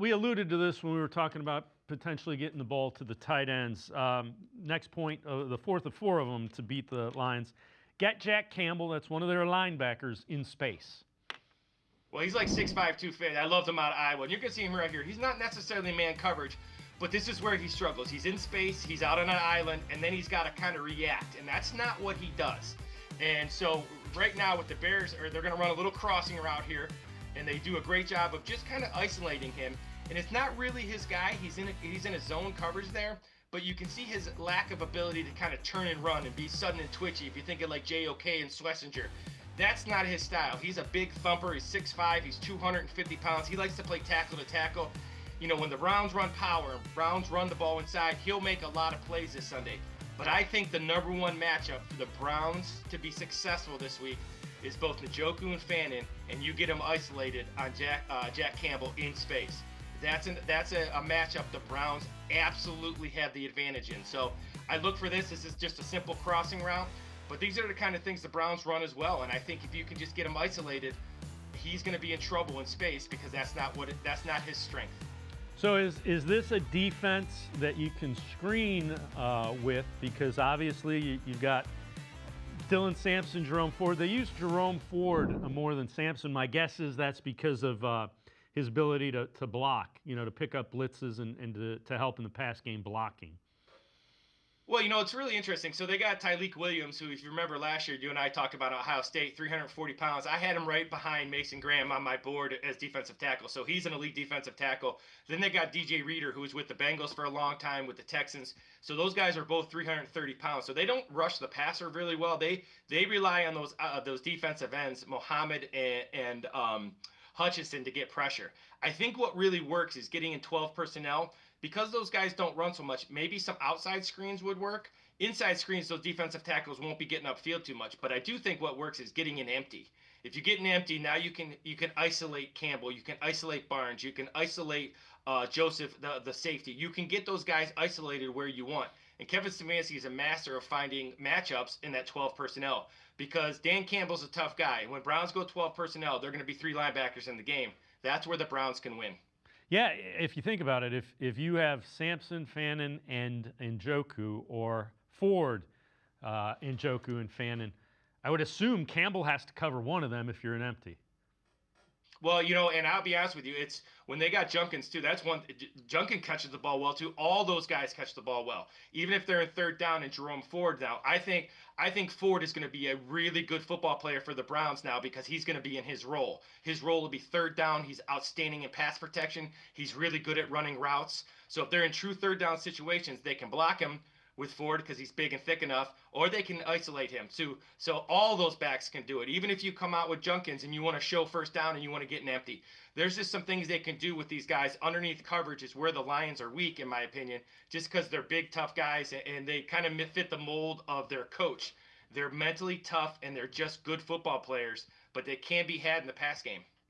We alluded to this when we were talking about potentially getting the ball to the tight ends. Next point, the fourth of four of them to beat the Lions. Get Jack Campbell, that's one of their linebackers, in space. Well, he's like 6'5", 250. I loved him out of Iowa. And you can see him right here. He's not necessarily man coverage, but this is where he struggles. He's in space, he's out on an island, and then he's got to kind of react. And that's not what he does. And so right now with the Bears, they're going to run a little crossing route here, and they do a great job of just kind of isolating him. And it's not really his guy. He's in a zone coverage there, but you can see his lack of ability to kind of turn and run and be sudden and twitchy. If you think of like J.O.K. and Schlesinger, that's not his style. He's a big thumper. He's 6'5", he's 250 pounds. He likes to play tackle to tackle. You know, when the Browns run power, Browns run the ball inside, he'll make a lot of plays this Sunday. But I think the number one matchup for the Browns to be successful this week is both Njoku and Fannin, and you get them isolated on Jack Campbell in space. That's a matchup the Browns absolutely have the advantage in. So I look for this. This is just a simple crossing route, but these are the kind of things the Browns run as well. And I think if you can just get him isolated, he's going to be in trouble in space because that's not his strength. So is this a defense that you can screen with? Because obviously you've got Dylan Sampson, Jerome Ford. They use Jerome Ford more than Sampson. My guess is that's because of his ability to block, you know, to pick up blitzes and to help in the pass game blocking. Well, you know, it's really interesting. So they got Tyleik Williams, who, if you remember last year, you and I talked about Ohio State, 340 pounds. I had him right behind Mason Graham on my board as defensive tackle. So he's an elite defensive tackle. Then they got DJ Reader, who was with the Bengals for a long time, with the Texans. So those guys are both 330 pounds. So they don't rush the passer really well. They rely on those defensive ends, Mohammed and Hutchinson, to get pressure. I think what really works is getting in 12 personnel. Because those guys don't run so much, maybe some outside screens would work. Inside screens, those defensive tackles won't be getting upfield too much. But I do think what works is getting in empty. If you get in empty, now you can isolate Campbell, you can isolate Barnes, you can isolate Joseph, the safety. You can get those guys isolated where you want. And Kevin Stefanski is a master of finding matchups in that 12 personnel because Dan Campbell's a tough guy. When Browns go 12 personnel, they're going to be 3 linebackers in the game. That's where the Browns can win. Yeah, if you think about it, if you have Sampson, Fannin, and Njoku, or Ford, Njoku, and Fannin, I would assume Campbell has to cover one of them if you're in empty. Well, you know, and I'll be honest with you, it's when they got Junkins too. That's one. Junkin catches the ball well too. All those guys catch the ball well, even if they're in third down and Jerome Ford now. I think Ford is going to be a really good football player for the Browns now because he's going to be in his role. His role will be third down. He's outstanding in pass protection. He's really good at running routes. So if they're in true third down situations, they can block him with Ford because he's big and thick enough, or they can isolate him too. So all those backs can do it. Even if you come out with Junkins and you want to show first down and you want to get an empty, there's just some things they can do with these guys. Underneath coverage is where the Lions are weak, in my opinion, just because they're big, tough guys and they kind of fit the mold of their coach. They're mentally tough and they're just good football players, but they can be had in the pass game.